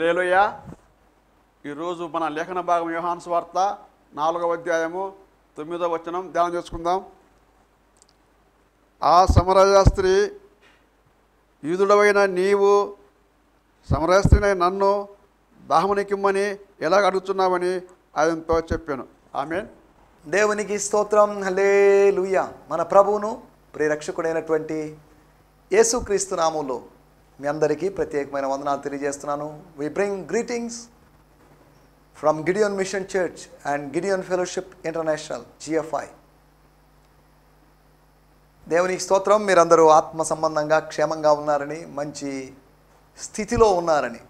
హల్లెలూయా. ఈరోజు మన లేఖన భాగం యోహాను సువార్త 4వ అధ్యాయము 9వ వచనం ధ్యానం చేసుకుందాం. ఆ సమరయ స్త్రీ, యూదుడవైన నీవు సమరయ స్త్రీనైన నన్ను దాహమునికిమ్మని ఎలాగ అడుగుతున్నామని ఆయనతో చెప్పాను. ఆమేన్. దేవునికి స్తోత్రం. హల్లెలూయా. మన ప్రభువును ప్రియరక్షకుడైనటువంటి యేసుక్రీస్తు నామములో మీ అందరికీ ప్రత్యేకమైన వందనాలు తెలియజేస్తున్నాను. We bring greetings from Gideon Mission Church and Gideon Fellowship International GFI. దేవునికి స్తోత్రం. మీరందరూ ఆత్మ సంబంధంగా క్షేమంగా ఉన్నారని, మంచి స్థితిలో ఉన్నారని,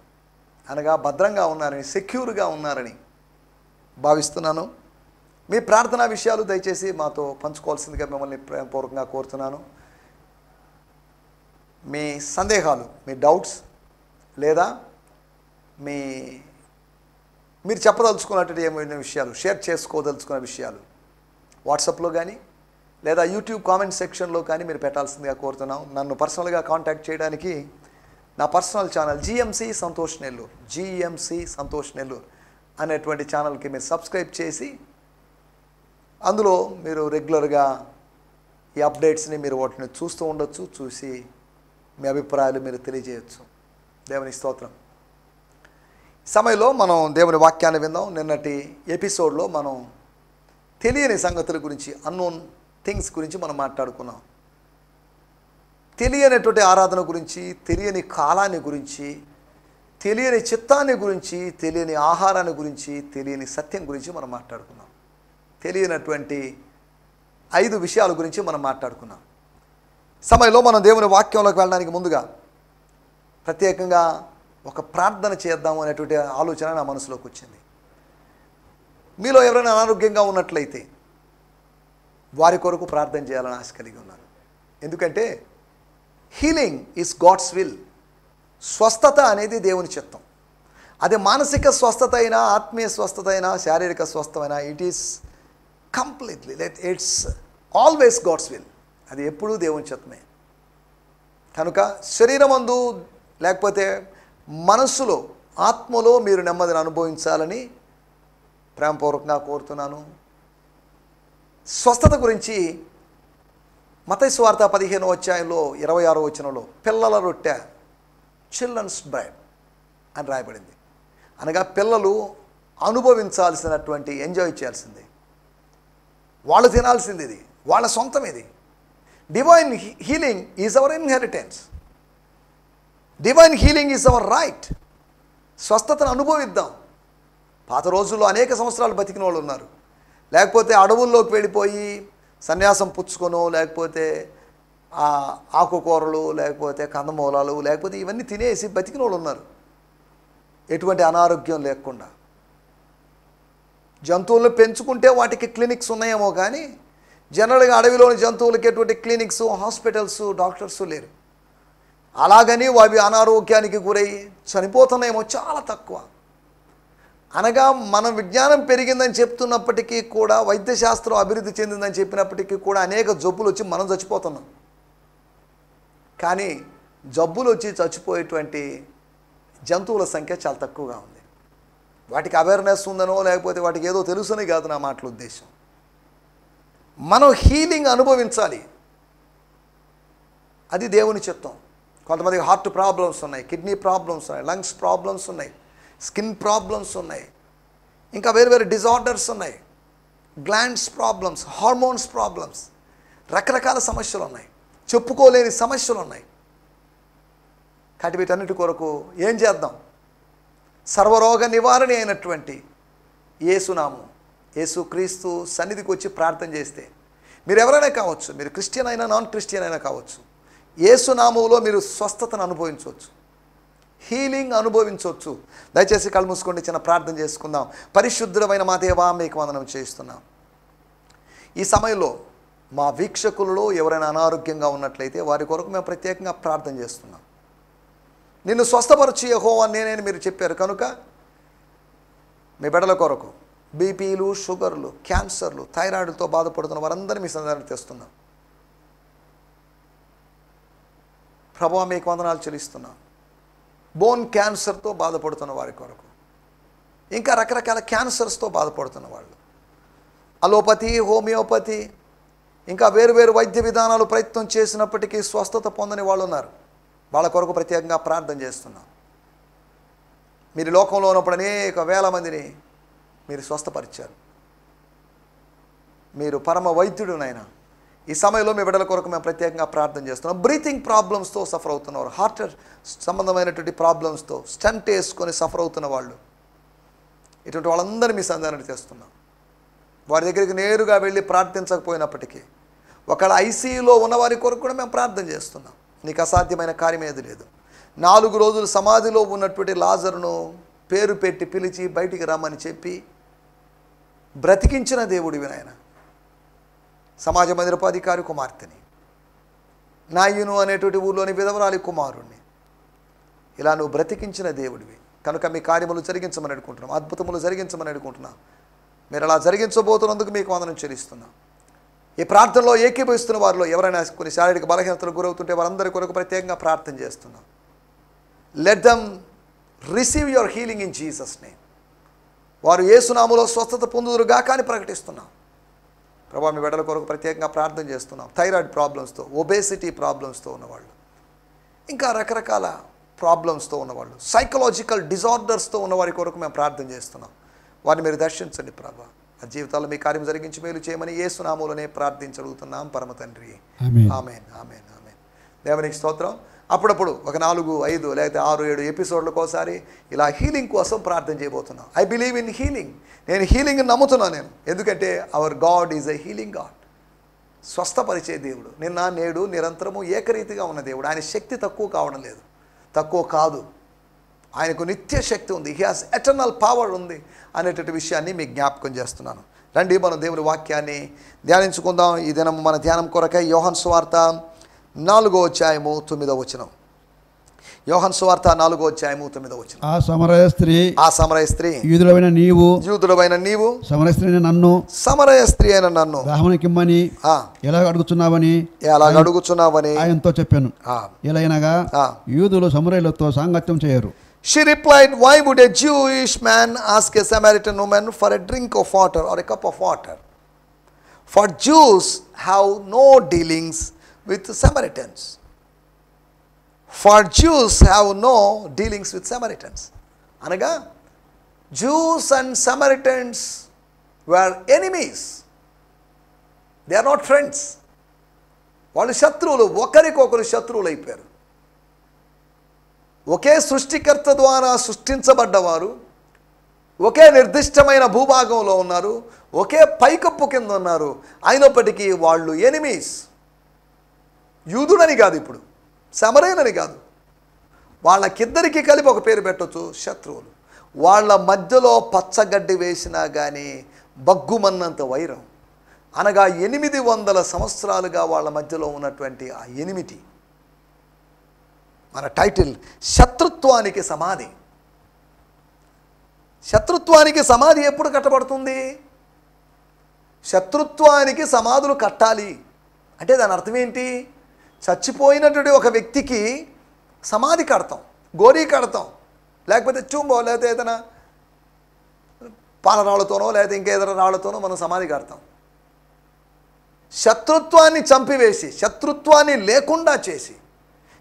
అనగా భద్రంగా ఉన్నారని, సెక్యూర్గా ఉన్నారని భావిస్తున్నాను. మీ ప్రార్థనా విషయాలు దయచేసి మాతో పంచుకోవాల్సిందిగా మిమ్మల్ని ప్రేమపూర్వకంగా కోరుతున్నాను. మీ సందేహాలు, మీ డౌట్స్ లేదా మీరు చెప్పదలుచుకున్నటువంటి ఏమైనా విషయాలు, షేర్ చేసుకోదలుచుకున్న విషయాలు వాట్సాప్లో కానీ లేదా యూట్యూబ్ కామెంట్ సెక్షన్లో కానీ మీరు పెట్టాల్సిందిగా కోరుతున్నాం. నన్ను పర్సనల్గా కాంటాక్ట్ చేయడానికి నా personal channel GMC Santosh Nellore అనేటువంటి ఛానల్కి మీరు సబ్స్క్రైబ్ చేసి అందులో మీరు రెగ్యులర్గా ఈ అప్డేట్స్ని మీరు వాటిని చూస్తూ ఉండొచ్చు. చూసి మీ అభిప్రాయాలు మీరు తెలియజేయచ్చు. దేవుని స్తోత్రం. సమయంలో మనం దేవుని వాక్యాన్ని విందాం. నిన్నటి ఎపిసోడ్లో మనం తెలియని సంగతుల గురించి, అన్నోన్ థింగ్స్ గురించి మనం మాట్లాడుకున్నాం. తెలియనటువంటి ఆరాధన గురించి, తెలియని కాలాన్ని గురించి, తెలియని చిత్తాన్ని గురించి, తెలియని ఆహారాన్ని గురించి, తెలియని సత్యం గురించి మనం మాట్లాడుకున్నాం. తెలియనటువంటి 5 విషయాల గురించి మనం మాట్లాడుకున్నాం. సమయంలో మనం దేవుని వాక్యంలోకి వెళ్ళడానికి ముందుగా ప్రత్యేకంగా ఒక ప్రార్థన చేద్దాము అనేటువంటి ఆలోచన నా మనసులోకి వచ్చింది. మీలో ఎవరైనా అనారోగ్యంగా ఉన్నట్లయితే వారి కొరకు ప్రార్థన చేయాలని ఆశ కలిగి ఉన్నాను. ఎందుకంటే హీలింగ్ ఈజ్ గాడ్స్ విల్. స్వస్థత అనేది దేవుని చిత్తం. అది మానసిక స్వస్థత అయినా, ఆత్మీయ స్వస్థత అయినా, శారీరక స్వస్థమైనా, it is completely it's always God's will. అది ఎప్పుడూ దేవుని చిత్తమే. కనుక శరీరమందు లేకపోతే మనస్సులో, ఆత్మలో మీరు నెమ్మదిని అనుభవించాలని ప్రేమపూర్వకంగా కోరుతున్నాను. స్వస్థత గురించి మత్తయి సువార్త 15వ అధ్యాయంలో 26వ వచనంలో పిల్లల రొట్టె, చిల్డ్రన్స్ బ్రెడ్ అని రాయబడింది. అనగా పిల్లలు అనుభవించాల్సినటువంటి, ఎంజాయ్ చేయాల్సింది, వాళ్ళు తినాల్సింది, ఇది వాళ్ళ సొంతం. ఇది divine healing is our inheritance. Divine healing is our right. స్వస్థతను అనుభవిద్దాం. పాత రోజుల్లో అనేక సంవత్సరాలు బతికిన వాళ్ళు ఉన్నారు. లేకపోతే అడవుల్లోకి వెళ్ళిపోయి సన్యాసం పుచ్చుకొనో, లేకపోతే ఆకుకూరలు, లేకపోతే కందమూలాలు, లేకపోతే ఇవన్నీ తినేసి బతికిన వాళ్ళు ఉన్నారు, ఎటువంటి అనారోగ్యం లేకుండా. జంతువులను పెంచుకుంటే వాటికి క్లినిక్స్ ఉన్నాయేమో కానీ జనరల్గా అడవిలోని జంతువులకి ఎటువంటి క్లినిక్స్, హాస్పిటల్స్, డాక్టర్స్ లేరు. అలాగని అవి అనారోగ్యానికి గురై చనిపోతున్నాయేమో చాలా తక్కువ. అనగా మన విజ్ఞానం పెరిగిందని చెప్తున్నప్పటికీ కూడా, వైద్యశాస్త్రం అభివృద్ధి చెందిందని చెప్పినప్పటికీ కూడా అనేక జబ్బులు వచ్చి మనం చచ్చిపోతున్నాం. కానీ జబ్బులు వచ్చి చచ్చిపోయేటువంటి జంతువుల సంఖ్య చాలా తక్కువగా ఉంది. వాటికి అవేర్నెస్ ఉందనో లేకపోతే వాటికి ఏదో తెలుసని కాదు నా మాటల ఉద్దేశం. మనం హీలింగ్ అనుభవించాలి. అది దేవుని చిత్తం. కొంతమందికి హార్ట్ ప్రాబ్లమ్స్ ఉన్నాయి, కిడ్నీ ప్రాబ్లమ్స్ ఉన్నాయి, లంగ్స్ ప్రాబ్లమ్స్ ఉన్నాయి, స్కిన్ ప్రాబ్లమ్స్ ఉన్నాయి, ఇంకా వేరు వేరు డిజార్డర్స్ ఉన్నాయి, గ్లాండ్స్ ప్రాబ్లమ్స్, హార్మోన్స్ ప్రాబ్లమ్స్, రకరకాల సమస్యలు ఉన్నాయి, చెప్పుకోలేని సమస్యలు ఉన్నాయి. కాబట్టి వీటన్నిటి కొరకు ఏం చేద్దాం? సర్వరోగ నివారణ అయినటువంటి యేసునామం, యేసుక్రీస్తు సన్నిధికి వచ్చి ప్రార్థన చేస్తే, మీరు ఎవరైనా కావచ్చు, మీరు క్రిస్టియన్ అయినా నాన్ క్రిస్టియన్ అయినా కావచ్చు, యేసునామంలో మీరు స్వస్థతను అనుభవించవచ్చు, హీలింగ్ అనుభవించవచ్చు. దయచేసి కళ్ళు మూసుకోండి, చిన్న ప్రార్థన చేసుకుందాం. పరిశుద్ధమైన మా దేవా, మీకు వందనం చేస్తున్నాం. ఈ సమయంలో మా వీక్షకులలో ఎవరైనా అనారోగ్యంగా ఉన్నట్లయితే వారి కొరకు మేము ప్రత్యేకంగా ప్రార్థన చేస్తున్నాం. నిన్ను స్వస్థపరచు యెహోవా నేనని మీరు చెప్పారు కనుక మీ బిడ్డల కొరకు బీపీలు, షుగర్లు, క్యాన్సర్లు, థైరాయిడ్తో బాధపడుతున్న వారందరినీ మీ సన్నిధానానికి తెస్తున్నాం. ప్రభువా, మీకు వందనాలు చెల్లిస్తున్నాం. బోన్ క్యాన్సర్తో బాధపడుతున్న వారి కొరకు, ఇంకా రకరకాల క్యాన్సర్స్తో బాధపడుతున్న వాళ్ళు, అలోపతి, హోమియోపతి, ఇంకా వేరు వైద్య విధానాలు ప్రయత్నం చేసినప్పటికీ స్వస్థత పొందని వాళ్ళు ఉన్నారు. వాళ్ళ కొరకు ప్రత్యేకంగా ప్రార్థన చేస్తున్నాం. మీరు లోకంలో ఉన్నప్పుడు అనేక వేల మందిని మీరు స్వస్థపరిచారు. మీరు పరమ వైద్యుడు నాయన. ఈ సమయంలో మీ బిడ్డల కొరకు మేము ప్రత్యేకంగా ప్రార్థన చేస్తున్నాం. బ్రీతింగ్ ప్రాబ్లమ్స్తో సఫర్ అవుతున్నవారు, హార్ట్ సంబంధమైనటువంటి ప్రాబ్లమ్స్తో స్టంట్ వేసుకొని సఫర్ అవుతున్న వాళ్ళు, ఇటువంటి వాళ్ళందరినీ మీ సంధానాన్ని తెస్తున్నాం. వారి దగ్గరికి నేరుగా వెళ్ళి ప్రార్థించకపోయినప్పటికీ ఒకవేళ ఐసీయూలో ఉన్నవారి కొరకు కూడా మేము ప్రార్థన చేస్తున్నాం. నీకు అసాధ్యమైన కార్యం ఏది లేదు. 4 రోజులు సమాధిలో ఉన్నటువంటి లాజరును పేరు పెట్టి పిలిచి బయటికి రమ్మని చెప్పి బ్రతికించిన దేవుడివి నాయన. సమాజ మందిరపు అధికారి కుమార్తెని, నాయును అనేటువంటి ఊర్లోని విధవరాలి కుమారుణ్ణి ఇలా నువ్వు బ్రతికించిన దేవుడివి కనుక మీ కార్యములు జరిగించమని అడుగుకుంటున్నాం, అద్భుతములు జరిగించమని అడుగుకుంటున్నాం. మీరు అలా జరిగించబోతున్నందుకు మీకు వందనం చెల్లిస్తున్నాం. ఈ ప్రార్థనలో ఏకీభవిస్తున్న వారిలో ఎవరైనా కొన్ని శారీరక బలహీనతలకు గురవుతుంటే వారందరి కొరకు ప్రత్యేకంగా ప్రార్థన చేస్తున్నాం. Let them receive your healing in Jesus name. వారు యేసునామములో స్వస్థత పొందుదురుగా కానీ ప్రకటిస్తున్నాం. ప్రభా మీ బిడ్డల కొరకు ప్రత్యేకంగా ప్రార్థన చేస్తున్నాం. థైరాయిడ్ ప్రాబ్లమ్స్తో, ఒబేసిటీ ప్రాబ్లమ్స్తో ఉన్నవాళ్ళు, ఇంకా రకరకాల ప్రాబ్లమ్స్తో ఉన్నవాళ్ళు, సైకలాజికల్ డిజార్డర్స్తో ఉన్నవారి కొరకు మేము ప్రార్థన చేస్తున్నాం. వారిని మీరు దర్శించండి ప్రభా. ఆ జీవితాల్లో మీ కార్యం జరిగించి మేలు చేయమని యేసునామములోనే ప్రార్థించగలుగుతున్నాం పరమ తండ్రి. ఆమేన్ ఆమేన్ ఆమేన్. దేవునికి స్తోత్రం. అప్పుడప్పుడు ఒక 4, 5 లేకపోతే 6, 7 ఎపిసోడ్లకు ఒకసారి ఇలా హీలింగ్ కోసం ప్రార్థన చేయబోతున్నాం. I believe in healing. నేను హీలింగ్ నమ్ముతున్నాను నేను. ఎందుకంటే our God is a healing God. స్వస్థపరిచే దేవుడు, నిన్న నేడు నిరంతరము ఏకరీతిగా ఉన్న దేవుడు. ఆయన శక్తి తక్కువ కావడం లేదు, తక్కువ కాదు. ఆయనకు నిత్య శక్తి ఉంది. హీ హాస్ ఎటర్నల్ పవర్ ఉంది అనేటువంటి విషయాన్ని మీకు జ్ఞాపకం చేస్తున్నాను. రండి మనం దేవుని వాక్యాన్ని ధ్యానించుకుందాం. ఈ దినం మన ధ్యానం కొరకై యోహాను సువార్త 4వ అధ్యాయము 9వ వచనం. యోహాను సువార్త 4వ అధ్యాయము 9వ వచనం. ఆ సమరయ స్త్రీ యూదుడవైన నీవు సమరయ స్త్రీ అయిన నన్ను దాహమునకిమ్మని ఎలాగ అడుగుచున్నావని ఆయనతో చెప్పాను. ఎలాగనగా యూదులు సమరయులతో సాంగత్యం చేయరు. She replied, why would a Jewish man ask a Samaritan woman for a drink of water or a cup of water? For Jews have no dealings with Samaritans. For Jews have no dealings with Samaritans. అనగా Jews and Samaritans were enemies. They are not friends. వాళ్ళు శత్రువులు, ఒకరికొకరు శత్రువులు అయిపోయారు. ఒకే సృష్టికర్త ద్వారా సృష్టించబడ్డవారు, ఒకే నిర్దిష్టమైన భూభాగంలో ఉన్నారు, ఒకే పైకప్పు కింద ఉన్నారు. అయినప్పటికీ వాళ్ళు ఎనిమీస్. యూదుడని కాదు, ఇప్పుడు సమరయునని కాదు, వాళ్ళకిద్దరికి కలిపి ఒక పేరు పెట్టవచ్చు, శత్రువులు. వాళ్ళ మధ్యలో పచ్చగడ్డి వేసినా కానీ బగ్గుమన్నంత వైరం. అనగా 800 సంవత్సరాలుగా వాళ్ళ మధ్యలో ఉన్నటువంటి ఆ ఎనిమిటి. మన టైటిల్ శత్రుత్వానికి సమాధి. శత్రుత్వానికి సమాధి ఎప్పుడు కట్టబడుతుంది? శత్రుత్వానికి సమాధులు కట్టాలి అంటే దాని అర్థం ఏంటి? చచ్చిపోయినటువంటి ఒక వ్యక్తికి సమాధి కడతాం, గోరీ కడతాం, లేకపోతే చూంబో లేకపోతే ఏదైనా పాలరాళ్ళతోనో లేకపోతే ఇంకేదైనా రాళ్లతోనో మనం సమాధి కడతాం. శత్రుత్వాన్ని చంపివేసి, శత్రుత్వాన్ని లేకుండా చేసి,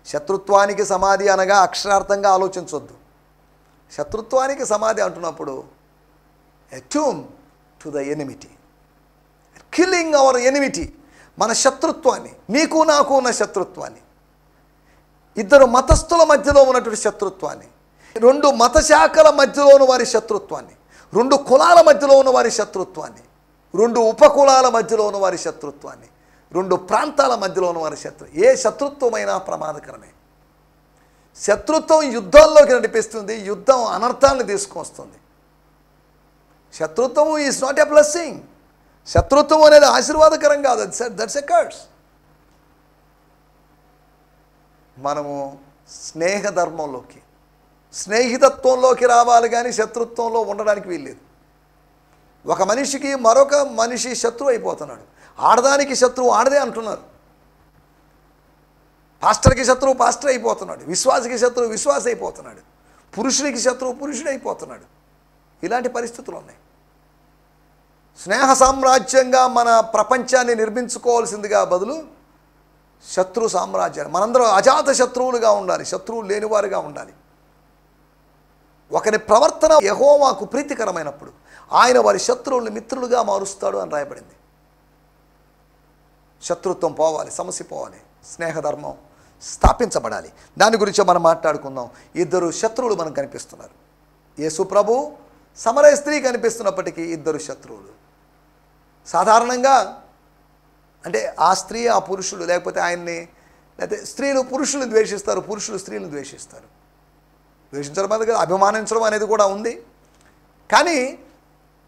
శత్రుత్వానికి సమాధి అనగా అక్షరార్థంగా ఆలోచించొద్దు. శత్రుత్వానికి సమాధి అంటున్నప్పుడు a tomb to the enmity, killing our enmity, మన శత్రుత్వాన్ని, నీకు నాకు ఉన్న శత్రుత్వాన్ని, ఇద్దరు మతస్థుల మధ్యలో ఉన్నటువంటి శత్రుత్వాన్ని, 2 మత శాఖల మధ్యలో ఉన్న వారి శత్రుత్వాన్ని, 2 కులాల మధ్యలో ఉన్న వారి శత్రుత్వాన్ని, 2 ఉపకులాల మధ్యలో ఉన్న వారి శత్రుత్వాన్ని, 2 ప్రాంతాల మధ్యలో ఉన్న వారి ఏ శత్రుత్వమైనా ప్రమాదకరమే. శత్రుత్వం యుద్ధాల్లోకి నడిపిస్తుంది, యుద్ధం అనర్థాలను తీసుకొస్తుంది. శత్రుత్వం ఈజ్ నాట్ ఎ బ్లెస్సింగ్. శత్రుత్వం అనేది ఆశీర్వాదకరం కాదు, దట్స్ ఎ కర్స్. మనము స్నేహధర్మంలోకి, స్నేహితత్వంలోకి రావాలి కానీ శత్రుత్వంలో ఉండడానికి వీల్లేదు. ఒక మనిషికి మరొక మనిషి శత్రువు అయిపోతున్నాడు. ఆడదానికి శత్రువు ఆడదే అంటున్నారు. పాస్టర్కి శత్రువు పాస్టర్ అయిపోతున్నాడు, విశ్వాసికి శత్రువు విశ్వాస అయిపోతున్నాడు. పురుషునికి శత్రువు పురుషుడైపోతున్నాడు. ఇలాంటి పరిస్థితులు ఉన్నాయి. స్నేహ సామ్రాజ్యంగా మన ప్రపంచాన్ని నిర్మించుకోవాల్సిందిగా బదులు శత్రు సామ్రాజ్యాన్ని, మనందరం అజాత శత్రువులుగా ఉండాలి, శత్రువులు లేనివారుగా ఉండాలి. ఒకరి ప్రవర్తన యెహోవాకు ప్రీతికరమైనప్పుడు ఆయన వారి శత్రువుల్ని మిత్రులుగా మారుస్తాడు అని రాయబడింది. శత్రుత్వం పోవాలి, సమస్య పోవాలి, స్నేహధర్మం స్థాపించబడాలి. దాని గురించి మనం మాట్లాడుకుందాం. ఇద్దరు శత్రువులు మనకు కనిపిస్తున్నారు. యేసు ప్రభు సమరయ స్త్రీ కనిపిస్తున్నప్పటికీ ఇద్దరు శత్రువులు. సాధారణంగా అంటే ఆ స్త్రీ ఆ పురుషుడు, లేకపోతే ఆయన్ని, లేకపోతే స్త్రీలు పురుషులను ద్వేషిస్తారు, పురుషులు స్త్రీలను ద్వేషిస్తారు. ద్వేషించడం అనేది కదా, అభిమానించడం అనేది కూడా ఉంది. కానీ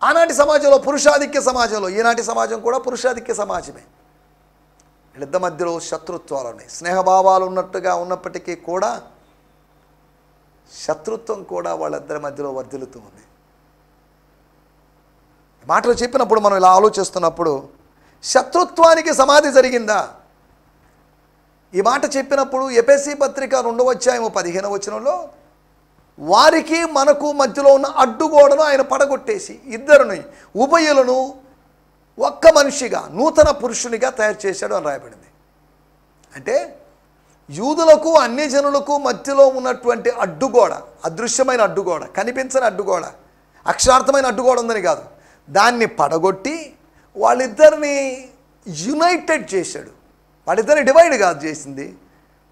ఆనాటి సమాజంలో పురుషాధిక్య సమాజంలో, ఈనాటి సమాజం కూడా పురుషాధిక్య సమాజమే. వీళ్ళిద్దరి మధ్యలో శత్రుత్వాలు ఉన్నాయి. స్నేహభావాలు ఉన్నట్టుగా ఉన్నప్పటికీ కూడా శత్రుత్వం కూడా వాళ్ళిద్దరి మధ్యలో వర్ధిల్లుతూ ఉంది. మాటలు చెప్పినప్పుడు మనం ఇలా ఆలోచిస్తున్నప్పుడు శత్రుత్వానికి సమాధి జరిగిందా? ఈ మాట చెప్పినప్పుడు ఎఫెసీ పత్రిక 2వ అధ్యాయం 15వ వచనంలో వారికి మనకు మధ్యలో ఉన్న అడ్డుగోడను ఆయన పడగొట్టేసి ఇద్దరిని ఉభయులను ఒక్క మనిషిగా నూతన పురుషునిగా తయారు చేశాడు అని రాయబడింది. అంటే యూదులకు అన్ని జనులకు మధ్యలో ఉన్నటువంటి అడ్డుగోడ, అదృశ్యమైన అడ్డుగోడ, కనిపించని అడ్డుగోడ, అక్షరార్థమైన అడ్డుగోడ ఉందని కాదు, దాన్ని పడగొట్టి వాళ్ళిద్దరిని యునైటెడ్ చేశాడు. వాళ్ళిద్దరిని డివైడ్ కాదు చేసింది,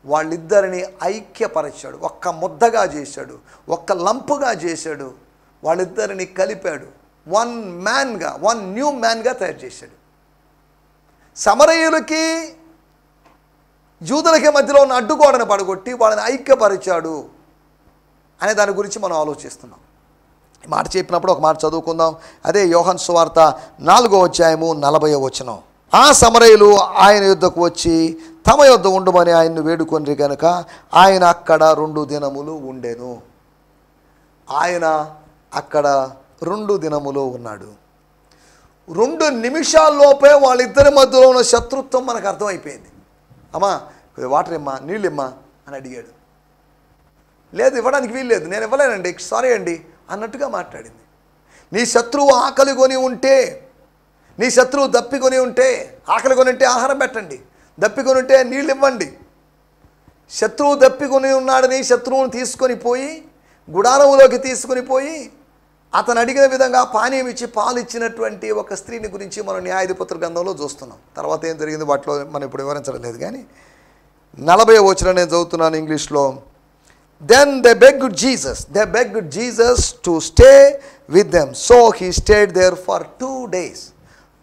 వాళ్ళిద్దరిని ఐక్యపరిచాడు, ఒక్క ముద్దగా చేశాడు, ఒక్క లంపుగా చేశాడు, వాళ్ళిద్దరిని కలిపాడు, వన్ మ్యాన్గా, వన్ న్యూ మ్యాన్గా తయారు చేశాడు. సమరయులకి యూదులకి మధ్యలో ఉన్న అడ్డుగోడను పడగొట్టి వాళ్ళని ఐక్యపరిచాడు అనే దాని గురించి మనం ఆలోచిస్తున్నాం. ఈ మాట చెప్పినప్పుడు ఒక మాట చదువుకుందాం. అదే యోహాను సువార్త 4వ అధ్యాయము 40వ వచనం. ఆ సమరయులు ఆయన యుద్ధకు వచ్చి తమ యొద్ద ఉండమని ఆయన్ను వేడుకొనిరి గనుక ఆయన అక్కడ 2 దినములు ఉండెను. ఆయన అక్కడ 2 దినములు ఉన్నాడు. 2 నిమిషాల్లోపే వాళ్ళిద్దరి మధ్యలో ఉన్న శత్రుత్వం మనకు అర్థమైపోయింది. అమ్మా వాటర్ ఇమ్మా, నీళ్ళు ఇమ్మా అని అడిగాడు. లేదు ఇవ్వడానికి వీల్లేదు, నేను ఇవ్వలేనండి, సారీ అండి అన్నట్టుగా మాట్లాడింది. నీ శత్రువు ఆకలి కొని ఉంటే, నీ శత్రువు దప్పికొని ఉంటే, ఆకలి కొని ఉంటే ఆహారం పెట్టండి, దప్పికొని ఉంటే నీళ్ళు ఇవ్వండి. శత్రువు దప్పికొని ఉన్నాడని శత్రువుని తీసుకొని పోయి గుడారములోకి తీసుకొని పోయి అతను అడిగిన విధంగా పానీయం ఇచ్చి పాలు ఇచ్చినటువంటి ఒక స్త్రీని గురించి మనం న్యాయాధిపతుల గ్రంథంలో చూస్తున్నాం. తర్వాత ఏం జరిగింది వాటిలో మనం ఇప్పుడు వివరించడం లేదు. కానీ 40వ వచనం నేను చదువుతున్నాను ఇంగ్లీష్లో. Then they begged Jesus to stay with them. So he stayed there for 2 days.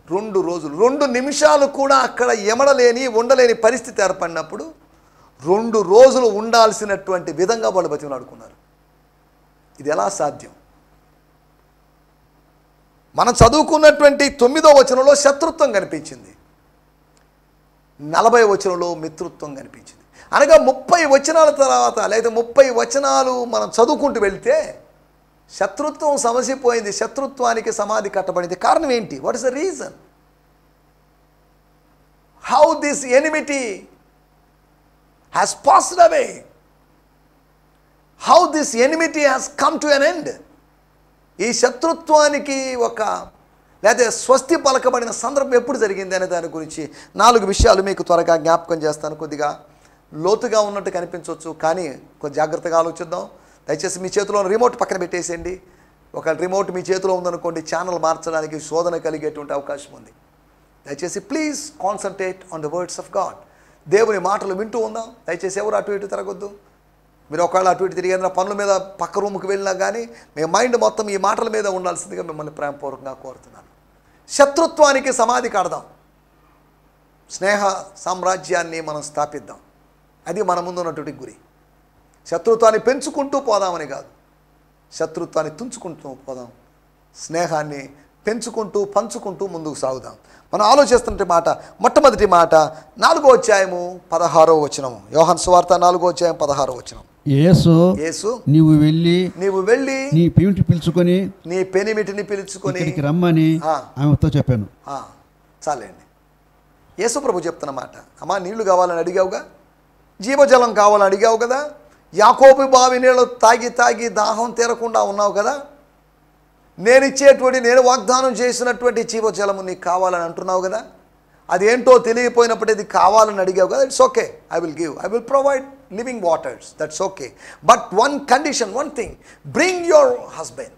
2 రోజులు, 2 నిమిషాలు కూడా అక్కడ ఎమడలేని ఉండలేని పరిస్థితి ఏర్పడినప్పుడు 2 రోజులు ఉండాల్సినటువంటి విధంగా వాళ్ళు బతిమలాడుకున్నారు. ఇది ఎలా సాధ్యం? మనం చదువుకున్నటువంటి 9వ వచనంలో శత్రుత్వం కనిపించింది, 40వ వచనంలో మిత్రుత్వం కనిపించింది. అనగా 30 వచనాల తర్వాత లేదా 30 వచనాలు మనం చదువుకుంటూ వెళ్తే శత్రుత్వం సమసిపోయింది, శత్రుత్వానికి సమాధి కట్టబడింది. కారణం ఏంటి? What is the reason? How this enmity has passed away, how this enmity has come to an end. ఈ శత్రుత్వానికి ఒక లేదా స్వస్తి పలకబడిన సందర్భం ఎప్పుడు జరిగింది అనే దాని గురించి 4 విషయాలు మీకు త్వరగా జ్ఞాపకం చేస్తాను. కొద్దిగా లోతుగా ఉన్నట్టు కనిపించవచ్చు, కానీ కొంచెం జాగ్రత్తగా ఆలోచిద్దాం. దయచేసి మీ చేతిలో రిమోట్ పక్కన పెట్టేసేయండి. ఒక రిమోట్ మీ చేతిలో ఉందనుకోండి, ఛానల్ మార్చడానికి శోధన కలిగేటువంటి అవకాశం ఉంది. దయచేసి please concentrate on the words of God. దేవుని మాటలు వింటూ ఉందాం. దయచేసి ఎవరు అటు ఇటు తిరగొద్దు. మీరు ఒకవేళ అటు ఇటు తిరిగి ఏదైనా పనుల మీద పక్క రూమ్కి వెళ్ళినా కానీ మీ మైండ్ మొత్తం ఈ మాటల మీద ఉండాల్సిందిగా మిమ్మల్ని ప్రేమపూర్వకంగా కోరుతున్నాను. శత్రుత్వానికి సమాధి కడదాం, స్నేహ సామ్రాజ్యాన్ని మనం స్థాపిద్దాం. అది మన ముందు ఉన్నటువంటి గురి. శత్రుత్వాన్ని పెంచుకుంటూ పోదామని కాదు, శత్రుత్వాన్ని తుంచుకుంటూ పోదాం, స్నేహాన్ని పెంచుకుంటూ పంచుకుంటూ ముందుకు సాగుదాం. మనం ఆలోచిస్తున్న మాట, మొట్టమొదటి మాట 4వ అధ్యాయము 16వ వచనం. యోహాను సువార్త 4వ అధ్యాయం 16వ వచనం. యేసు నీవు వెళ్ళి నీ పెనిమిటి పిలుచుకొని ఇక్కడికి రమ్మని ఆమెతో చెప్పాను. చాలండి. యేసు ప్రభు చెప్తున్న మాట. అమ్మా నీళ్లు కావాలని అడిగావుగా, జీవజలం కావాలని అడిగావు కదా, యాకోబు బావి నీళ్ళు తాగి దాహం తీరకుండా ఉన్నావు కదా, నేను వాగ్దానం చేసినటువంటి జీవజలము నీకు కావాలని అంటున్నావు కదా, అదేంటో తెలియపోయినప్పుడు ఇది కావాలని అడిగావు కదా, it's okay, I will provide living waters, that's okay. But one condition, one thing, bring your husband,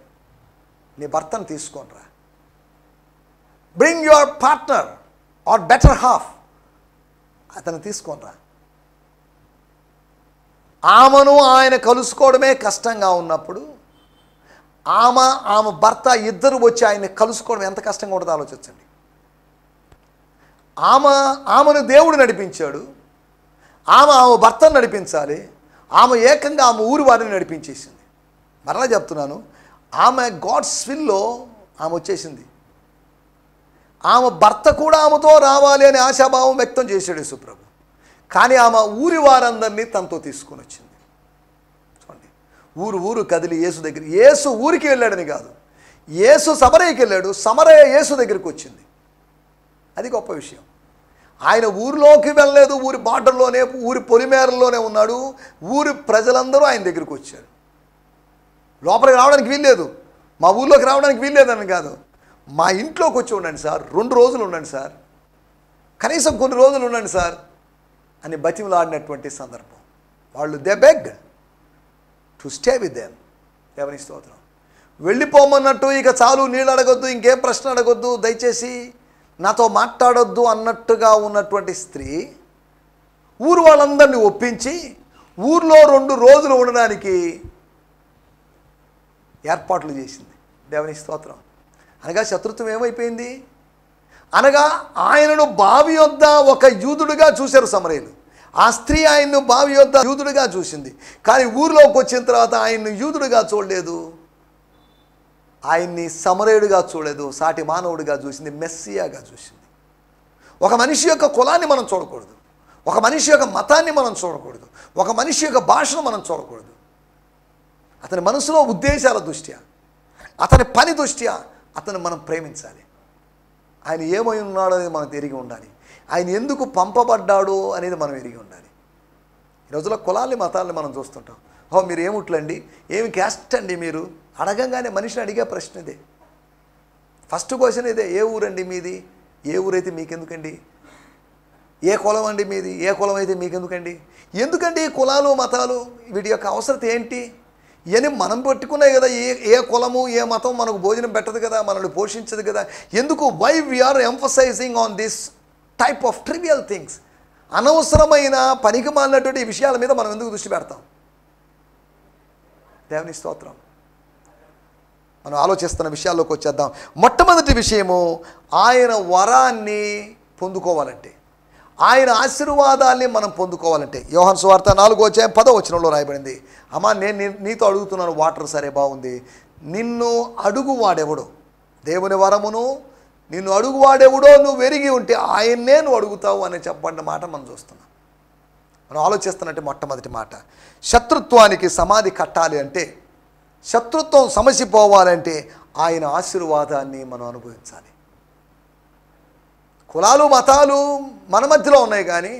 నీ భర్తను తీసుకోనరా. Bring your partner or better half, అతను తీసుకోనరా. ఆమెను ఆయన కలుసుకోవడమే కష్టంగా ఉన్నప్పుడు ఆమె భర్త ఇద్దరు వచ్చి ఆయన్ని కలుసుకోవడం ఎంత కష్టంగా ఉంటుందో ఆలోచించండి. ఆమెను దేవుడు నడిపించాడు, ఆమె భర్తను నడిపించాలి, ఆమె ఏకంగా ఆమె ఊరి వారిని నడిపించేసింది. మరలా చెప్తున్నాను, ఆమె గాడ్స్ విల్లో ఆమె వచ్చేసింది. ఆమె భర్త కూడా ఆమెతో రావాలి అనే ఆశాభావం వ్యక్తం చేశాడు యేసుప్రభు. కానీ ఆమె ఊరి వారందరినీ తనతో తీసుకొని వచ్చింది. చూడండి, ఊరు కదిలి యేసు ఊరికి వెళ్ళాడని కాదు, యేసు సమరయ్యకి వెళ్ళాడు, సమరయ్య యేసు దగ్గరికి వచ్చింది. అది గొప్ప విషయం. ఆయన ఊరిలోకి వెళ్ళలేదు, ఊరి బార్డర్లోనే, ఊరి పొలిమేరల్లోనే ఉన్నాడు. ఊరి ప్రజలందరూ ఆయన దగ్గరికి వచ్చారు. లోపలికి రావడానికి వీల్లేదు, మా ఊర్లోకి రావడానికి వీల్లేదని కాదు, మా ఇంట్లోకి వచ్చి ఉండండి సార్, 2 రోజులు ఉండండి సార్, కనీసం కొన్ని రోజులు ఉండండి సార్ అని బతిమలాడినటువంటి సందర్భం. వాళ్ళు they beg to stay with them. దేవుని స్తోత్రం. వెళ్ళిపోమన్నట్టు, ఇక చాలు, నీళ్ళు అడగొద్దు, ఇంకేం ప్రశ్న అడగొద్దు, దయచేసి నాతో మాట్లాడొద్దు అన్నట్టుగా ఉన్నటువంటి స్త్రీ ఊరు వాళ్ళందరినీ ఒప్పించి ఊర్లో 2 రోజులు ఉండడానికి ఏర్పాట్లు చేసింది. దేవుని స్తోత్రం. అనగా శత్రుత్వం ఏమైపోయింది? అనగా ఆయనను బావి యొద్ద ఒక యూదుడుగా చూశారు సమరయులు. ఆ స్త్రీ ఆయన్ను బావి యొద్ద యూదుడుగా చూసింది. కానీ ఊరిలోకి వచ్చిన తర్వాత ఆయన్ను యూదుడుగా చూడలేదు, ఆయన్ని సమరయుడిగా చూడలేదు, సాటి మానవుడిగా చూసింది, మెస్సియాగా చూసింది. ఒక మనిషి యొక్క కులాన్ని మనం చూడకూడదు, ఒక మనిషి యొక్క మతాన్ని మనం చూడకూడదు, ఒక మనిషి యొక్క భాషను మనం చూడకూడదు. అతని మనసులో ఉద్దేశాల దృష్ట్యా, అతని పని దృష్ట్యా అతను మనం ప్రేమించాలి. ఆయన ఏమై ఉన్నాడో అనేది మనకు ఎరిగి ఉండాలి, ఆయన ఎందుకు పంపబడ్డాడు అనేది మనం ఎరిగి ఉండాలి. ఈ రోజుల్లో కులాల్ని మతాల్ని మనం చూస్తుంటాం. మీరు ఏముట్లండి, ఏమి క్యాస్ట్ అండి మీరు అడగంగానే మనిషిని అడిగే ప్రశ్న ఇదే. ఫస్ట్ క్వశ్చన్ ఇదే, ఏ ఊరండి మీది, ఏ ఊరైతే మీకెందుకండి, ఏ కులం అండి మీది, ఏ కులం అయితే మీకెందుకండి, ఎందుకండి కులాలు మతాలు, వీటి యొక్క అవసరం ఏంటి అని మనం పెట్టుకున్నాయి కదా. ఏ కులము ఏ మతం మనకు భోజనం పెట్టదు కదా, మనల్ని పోషించదు కదా. ఎందుకు? Why we are emphasising on this type of trivial things. అనవసరమైన పనికి మాలినటువంటి విషయాల మీద మనం ఎందుకు దృష్టి పెడతాం? దేవుని స్తోత్రం. మనం ఆలోచిస్తున్న విషయాల్లోకి వచ్చేద్దాం. మొట్టమొదటి విషయము, ఆయన వరాన్ని పొందుకోవాలంటే, ఆయన ఆశీర్వాదాన్ని మనం పొందుకోవాలంటే, యోహాను సువార్త 4:10 రాయబడింది, అమ్మా నేను నీతో అడుగుతున్నాను వాటర్, సరే బాగుంది, నిన్ను అడుగువాడెవడో, దేవుని వరమును నిన్ను అడుగువాడెవడో నువ్వు ఎరిగి ఉంటే ఆయన్నే నువ్వు అడుగుతావు అని చెప్పబడిన మాట మనం చూస్తున్నాం. మనం ఆలోచిస్తున్నట్టు మొట్టమొదటి మాట, శత్రుత్వానికి సమాధి కట్టాలి అంటే, శత్రుత్వం సమసిపోవాలంటే ఆయన ఆశీర్వాదాన్ని మనం అనుభవించాలి. కులాలు మతాలు మన మధ్యలో ఉన్నాయి, కానీ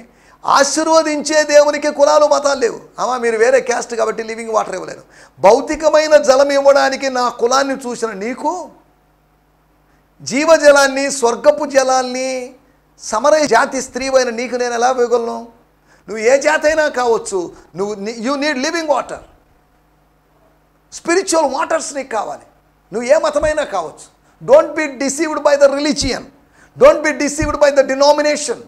ఆశీర్వదించే దేవునికి కులాలు మతాలు లేవు. మీరు వేరే క్యాస్ట్ కాబట్టి లివింగ్ వాటర్ ఇవ్వలేరు. భౌతికమైన జలం ఇవ్వడానికి నా కులాన్ని చూసిన నీకు జీవజలాన్ని, స్వర్గపు జలాన్ని సమరయ జాతి స్త్రీవైన నీకు నేను ఎలా ఇవ్వగలను? నువ్వు ఏ జాతి అయినా కావచ్చు, you need living water, spiritual waters నీకు కావాలి. నువ్వు ఏ మతమైనా కావచ్చు. Don't be deceived by the religion, don't be deceived by the denomination.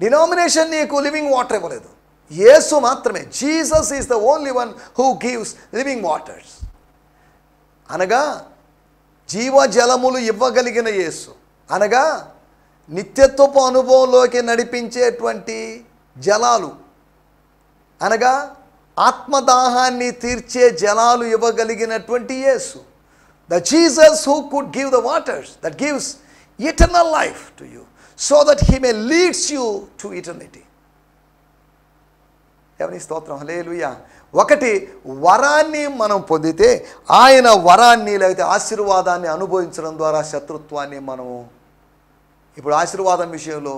Denomination నీకు లివింగ్ వాటర్ ఇవ్వలేదు, యేసు మాత్రమే. Jesus is the only one who gives living waters. అనగా జీవజలములు ఇవ్వగలిగిన యేసు, అనగా నిత్యత్వపు అనుభవంలోకి నడిపించేటువంటి జలాలు, అనగా ఆత్మదాహాన్ని తీర్చే జలాలు ఇవ్వగలిగినటువంటి యేసు. The Jesus who could give the waters that gives eternal life to you, so that he may leads you to eternity. దేవుని స్తోత్రం, హల్లెలూయా. ఒకటి, వరాన్ని మనం పొందితే, ఆయన వరాన్ని లేకపోతే ఆశీర్వాదాన్ని అనుభవించడం ద్వారా శత్రుత్వాన్ని మనము, ఇప్పుడు ఆశీర్వాదం విషయంలో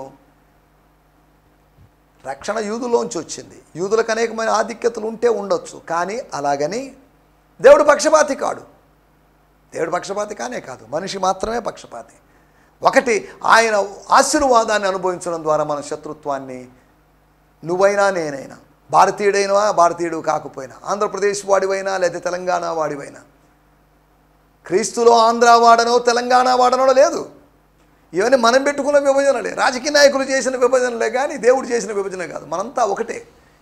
రక్షణ యూదులోంచి వచ్చింది. యూదులకు అనేకమైన ఆధిక్యతలు ఉంటే ఉండొచ్చు, కానీ అలాగని దేవుడు పక్షపాతి కాడు. దేవుడు పక్షపాతి కానే కాదు, మనిషి మాత్రమే పక్షపాతి. ఒకటి, ఆయన ఆశీర్వాదాన్ని అనుభవించడం ద్వారా మన శత్రుత్వాన్ని, నువ్వైనా నేనైనా, భారతీయుడైనా భారతీయుడు కాకపోయినా, ఆంధ్రప్రదేశ్ వాడివైనా లేదా తెలంగాణ వాడివైనా, క్రీస్తులో ఆంధ్ర వాడనో తెలంగాణ వాడనో లేదు. ఇవన్నీ మనం పెట్టుకున్న విభజనలే, రాజకీయ నాయకులు చేసిన విభజనలే, కానీ దేవుడు చేసిన విభజన కాదు. మనంతా ఒకటే,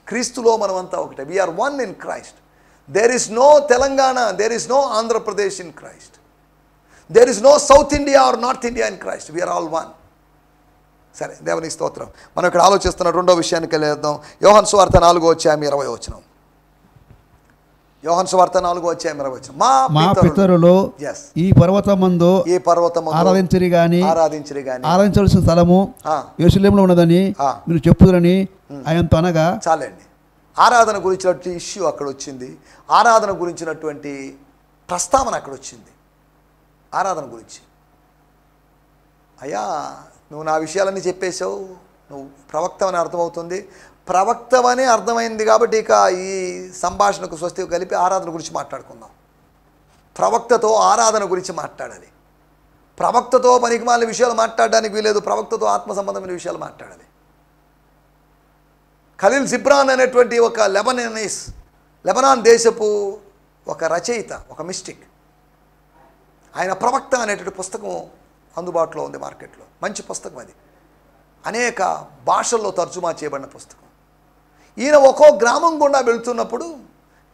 క్రీస్తులో మనమంతా ఒకటే. We are one in Christ. There is no Telangana, there is no Andhra Pradesh in Christ. There is no south India are north India in Christ. We are all one. సరే, దేవునికి స్తోత్రం. మనం ఇక్కడ ఆలోచిస్తున్న రెండో విషయానికి వెళ్ళేద్దాం. యోహాను సువార్త 4:20. యోహాను సువార్త 4:20. మా పితరులు Yes. ఈ పర్వతమందు ఆరాధించరి గాని ఆరాధించవలసిన స్థలము యెరూషలేములో ఉన్నదని మీరు చెప్పుదురని ఆయనతో అనగా. చాలండి. ఆరాధన గురించినటువంటి ఇష్యూ అక్కడ వచ్చింది, ఆరాధన గురించినటువంటి ప్రస్తావన అక్కడ వచ్చింది. ఆరాధన గురించి, అయ్యా నువ్వు నా విషయాలన్నీ చెప్పేశావు, నువ్వు ప్రవక్తవని అర్థమవుతుంది, ప్రవక్తవని అర్థమైంది కాబట్టి ఇక ఈ సంభాషణకు స్వస్తి కలిపి ఆరాధన గురించి మాట్లాడుకుందాం. ప్రవక్తతో ఆరాధన గురించి మాట్లాడాలి. ప్రవక్తతో పనికిమాలిన విషయాలు మాట్లాడడానికి వీలేదు, ప్రవక్తతో ఆత్మ సంబంధమైన విషయాలు మాట్లాడాలి. ఖలీల్ జిబ్రాన్ అనేటువంటి ఒక లెబనాన్ దేశపు ఒక రచయిత, ఒక మిస్టిక్, ఆయన ప్రవక్త అనేటువంటి పుస్తకం అందుబాటులో ఉంది మార్కెట్లో. మంచి పుస్తకం అది, అనేక భాషల్లో తర్జుమా చేయబడిన పుస్తకం. ఈయన ఒక్కో గ్రామం గుండా వెళుతున్నప్పుడు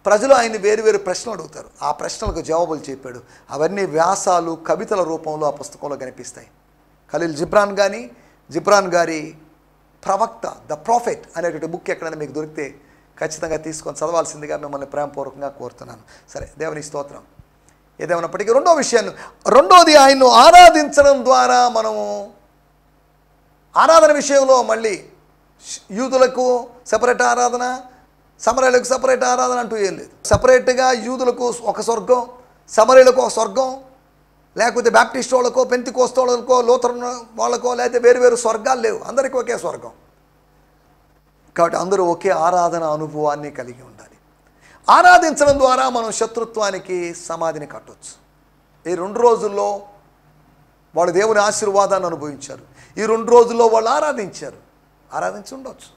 ప్రజలు ఆయన్ని వేరు వేరు ప్రశ్నలు అడుగుతారు. ఆ ప్రశ్నలకు జవాబులు చెప్పాడు. అవన్నీ వ్యాసాలు, కవితల రూపంలో ఆ పుస్తకంలో కనిపిస్తాయి. ఖలీల్ జిబ్రాన్ గారి ప్రవక్త, ద ప్రాఫెట్ అనేటువంటి బుక్ ఎక్కడైనా మీకు దొరికితే ఖచ్చితంగా తీసుకొని చదవాల్సిందిగా మిమ్మల్ని ప్రేమపూర్వకంగా కోరుతున్నాను. సరే, దేవుని స్తోత్రం. ఏదేమన్నప్పటికీ రెండోది ఆయన్ను ఆరాధించడం ద్వారా మనము ఆరాధన విషయంలో మళ్ళీ యూదులకు సెపరేట్ ఆరాధన, సమరయులకు సపరేట్ ఆరాధన అంటూ ఏం లేదు. సపరేట్గా యూదులకు ఒక స్వర్గం, సమరయులకు ఒక స్వర్గం, లేకపోతే బ్యాప్టిస్ట్ వాళ్ళకో, పెంతికోస్తు వాళ్ళకో, లూథరన్ వాళ్ళకో, లేకపోతే వేరు వేరు స్వర్గాలు లేవు. అందరికీ ఒకే స్వర్గం. కాబట్టి అందరూ ఒకే ఆరాధన అనుభవాన్ని కలిగి ఉండాలి. ఆరాధించడం ద్వారా మనం శత్రుత్వానికి సమాధిని కట్టవచ్చు. ఈ 2 రోజుల్లో వాళ్ళు దేవుని ఆశీర్వాదాన్ని అనుభవించారు. ఈ 2 రోజుల్లో వాళ్ళు ఆరాధించి ఉండవచ్చు.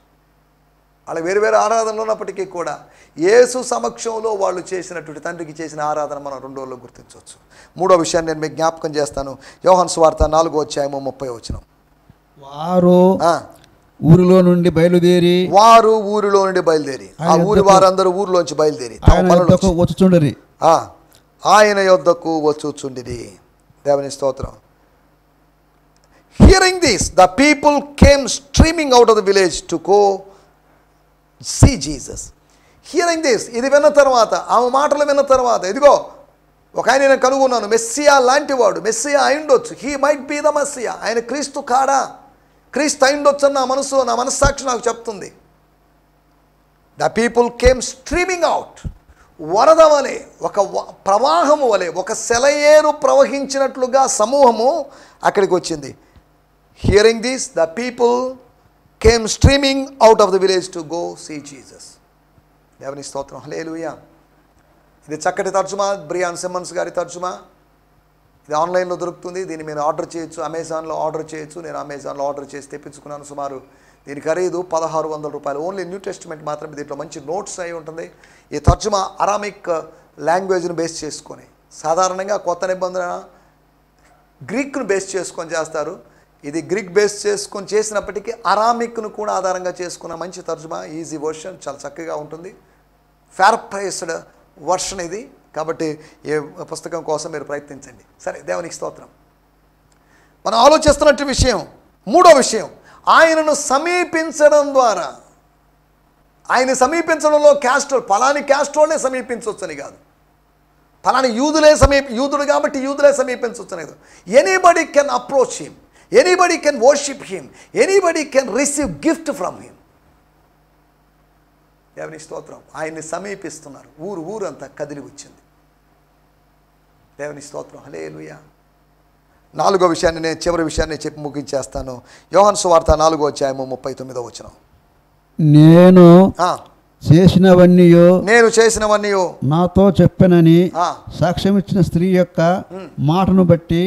వాళ్ళ వేరు వేరు ఆరాధనలు ఉన్నప్పటికీ కూడా యేసు సమక్షంలో వాళ్ళు చేసినటువంటి, తండ్రికి చేసిన ఆరాధన మనం 2 రోజుల్లో గుర్తించవచ్చు. మూడో విషయాన్ని నేను మీకు జ్ఞాపకం చేస్తాను. యోహాను సువార్త 4:30. వారు ఊరిలో నుండి బయలుదేరి ఆ ఊరి వారందరూ ఊరిలోంచి బయలుదేరి ఆయన యొద్దకు వచ్చుచుండిరి. దేవుని స్తోత్రం. Hearing this, the people came streaming out of the village to go see Jesus. Hearing this, ఇది విన్న తర్వాత, ఆమె మాటలు విన్న తర్వాత, ఇదిగో ఒక ఆయన నేను కనుగొన్నాను, మెస్సియా లాంటి వాడు, మెస్సియా అయిండొచ్చు, he might be the Messiah, ఆయన క్రీస్తు కాడా, క్రీస్తు అయిండొచ్చు అని నా మనస్సాక్షి నాకు చెప్తుంది. The people came streaming out. వరద వలె, ఒక ప్రవాహము వలె, ఒక సెలయేరు ప్రవహించినట్లుగా సమూహము అక్కడికి వచ్చింది. Hearing this, the people came streaming out of the village to go see Jesus. దేవుని స్తోత్రం. హల్లెలూయా. ఇది చక్కటి తర్జుమా, బ్రియాన్ సిమ్మన్స్ గారి తర్జుమా. ఇది ఆన్లైన్లో దొరుకుతుంది. దీన్ని మీరు ఆర్డర్ చేయొచ్చు, అమెజాన్లో ఆర్డర్ చేయొచ్చు. నేను అమెజాన్లో ఆర్డర్ చేసి తెప్పించుకున్నాను. సుమారు దీని ఖరీదు $1,600. ఓన్లీ న్యూ టెస్టిమెంట్ మాత్రమే. దీంట్లో మంచి నోట్స్ అయి ఉంటుంది. ఈ తర్జుమా అరామిక్ లాంగ్వేజ్ను బేస్ చేసుకొని, సాధారణంగా కొత్త నిబంధన గ్రీక్ను బేస్ చేసుకొని చేస్తారు. ఇది గ్రీక్ బేస్ చేసుకొని చేసినప్పటికీ అరామిక్ను కూడా ఆధారంగా చేసుకున్న మంచి తర్జుమా, ఈజీ వర్షన్, చాలా చక్కగా ఉంటుంది. ఫేర్ ప్రైస్డ్ వర్షన్ ఇది. కాబట్టి ఏ పుస్తకం కోసం మీరు ప్రయత్నించండి. సరే, దేవునికి స్తోత్రం. మనం ఆలోచిస్తున్నట్టు విషయం, మూడో విషయం, ఆయనను సమీపించడం ద్వారా. ఆయన సమీపించడంలో పలాని క్యాస్ట్ వాళ్ళే సమీపించవచ్చని కాదు, పలాని యూదుడు కాబట్టి యూదులే సమీపించవచ్చని కాదు. Anybody can approach him, anybody can worship him, anybody can receive gift from him. దేవుని స్తోత్రం. ఆయన్ని సమీపిస్తున్నారు. ఊరంతా కదిలి వచ్చింది. దేవుని స్తోత్రం. హల్లెలూయా. 4వ విషయాన్ని, నేను చివరి విషయాన్ని చెప్పి ముగించేస్తాను. యోహాను సువార్త 4:39. నేను ఆ, నేను చేసినవన్నీ నాతో చెప్పానని సాక్ష్యం ఇచ్చిన స్త్రీ యొక్క మాటను బట్టి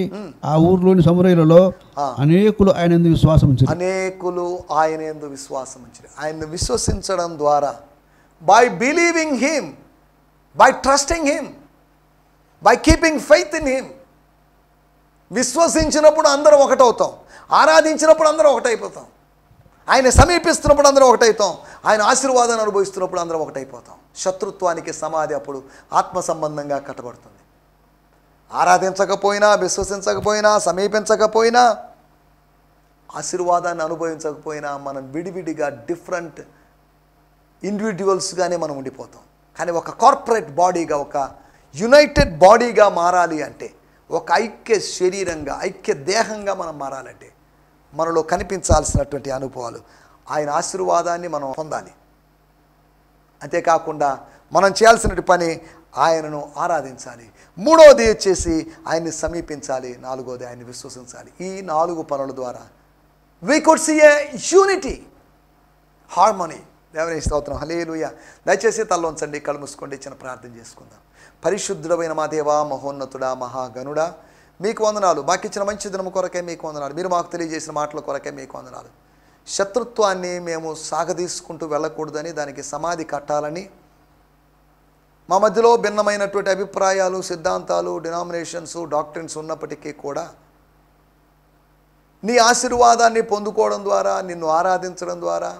ఆ ఊర్లోని సమరయులలో అనేకులు ఆయన యందు విశ్వాసం ఉంచారు. అనేకులు ఆయన యందు విశ్వాసం ఉంచారు. ఆయన్ని విశ్వసించడం ద్వారా, by believing him, by trusting him, by keeping faith in him. విశ్వసించినప్పుడు అందరం ఒకటవుతాం, ఆరాధించినప్పుడు అందరం ఒకటైపోతాం, ఆయన సమీపిస్తున్నప్పుడు అందరం ఒకటైతాం, ఆయన ఆశీర్వాదాన్ని అనుభవిస్తున్నప్పుడు అందరం ఒకటైపోతాం. శత్రుత్వానికి సమాధి అప్పుడు ఆత్మ సంబంధంగా కట్టబడుతుంది. ఆరాధించకపోయినా, విశ్వసించకపోయినా, సమీపించకపోయినా, ఆశీర్వాదాన్ని అనుభవించకపోయినా మనం విడివిడిగా డిఫరెంట్ ఇండివిజువల్స్గానే మనం ఉండిపోతాం. కానీ ఒక కార్పొరేట్ బాడీగా, ఒక యునైటెడ్ బాడీగా మారాలి అంటే, ఒక ఐక్య శరీరంగా, ఐక్య దేహంగా మనం మారాలంటే మనలో కనిపించాల్సినటువంటి అనుభవాలు, ఆయన ఆశీర్వాదాన్ని మనం పొందాలి. అంతేకాకుండా మనం చేయాల్సిన పని ఆయనను ఆరాధించాలి. మూడవది వచ్చేసి ఆయన్ని సమీపించాలి. నాలుగవది ఆయన్ని విశ్వసించాలి. ఈ 4 పనుల ద్వారా we could see a unity, harmony. దేవుని స్తోత్రం, హల్లెలూయా. దయచేసి తలలోంచండి, కళ్ళు మూసుకోండి, చిన్న ప్రార్థన చేసుకుందాం. పరిశుద్ధుడమైన మా దేవా, మహోన్నతుడా, మహాగణుడా, మీకు వందనాలు. మాకు ఇచ్చిన మంచి దినము కొరకే మీకు వందనాలు. మీరు మాకు తెలియజేసిన మాటల కొరకే మీకు వందనాలు. శత్రుత్వాన్ని మేము సాగదీసుకుంటూ వెళ్ళకూడదని, దానికి సమాధి కట్టాలని, మా మధ్యలో భిన్నమైనటువంటి అభిప్రాయాలు, సిద్ధాంతాలు, డినామినేషన్స్, డాక్ట్రిన్స్ ఉన్నప్పటికీ కూడా నీ ఆశీర్వాదాన్ని పొందుకోవడం ద్వారా, నిన్ను ఆరాధించడం ద్వారా,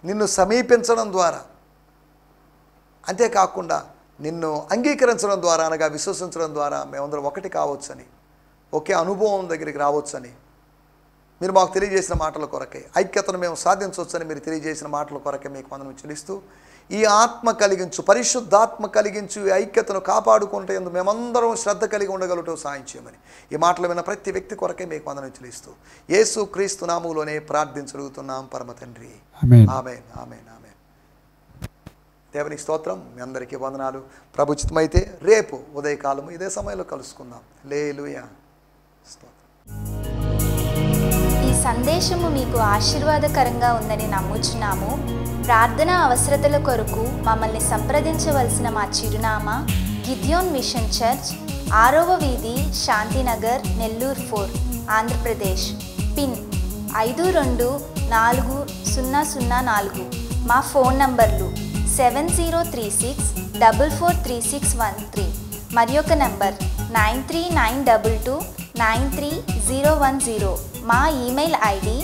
నిన్ను సమీపించడం ద్వారా, అంతేకాకుండా నిన్ను అంగీకరించడం ద్వారా, అనగా విశ్వసించడం ద్వారా మేమందరం ఒకటి కావచ్చని, ఒకే అనుభవం దగ్గరికి రావచ్చని మీరు మాకు తెలియజేసిన మాటల కొరకే, ఐక్యతను మేము సాధించవచ్చని మీరు తెలియజేసిన మాటల కొరకే మీకు వందనం చెల్లిస్తూ, ఈ ఆత్మ కలిగించు, పరిశుద్ధాత్మ కలిగించు ఈ ఐక్యతను కాపాడుకుంటే మేమందరం శ్రద్ధ కలిగి ఉండగలటం సాయం చేయమని ఈ మాటలు విన్న ప్రతి వ్యక్తి కొరకే మీకు వందనం చెల్లిస్తూ యేసు క్రీస్తు నామములోనే ప్రార్థించగలుగుతున్నాం పరమ తండ్రి. ఆమేన్, ఆమేన్, ఆమేన్. దేవునికి స్తోత్రం. మీ అందరికీ వందనాలు. ప్రభు చిత్తమైతే రేపు ఉదయకాలం ఇదే సమయంలో కలుసుకుందాం. హల్లెలూయా. ఈ సందేశము మీకు ఆశీర్వాదకరంగా ఉందని నమ్ముచున్నాము. ప్రార్థన అవసరతల కొరకు మమ్మల్ని సంప్రదించవలసిన మా చిరునామా గిద్యోన్ మిషన్ చర్చ్, 6వ వీధి, శాంతినగర్, నెల్లూరు 4, ఆంధ్రప్రదేశ్. పిన్ 524004. మా ఫోన్ నంబర్లు 7036443613 మరి ఒక నంబర్ 9392293010. మా ఈమెయిల్ ఐడి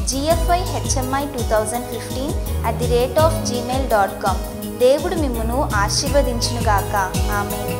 gfihmi2015@gmail.com. దేవుడు మిమ్మును ఆశీర్వదించునుగాక. ఆమేన్.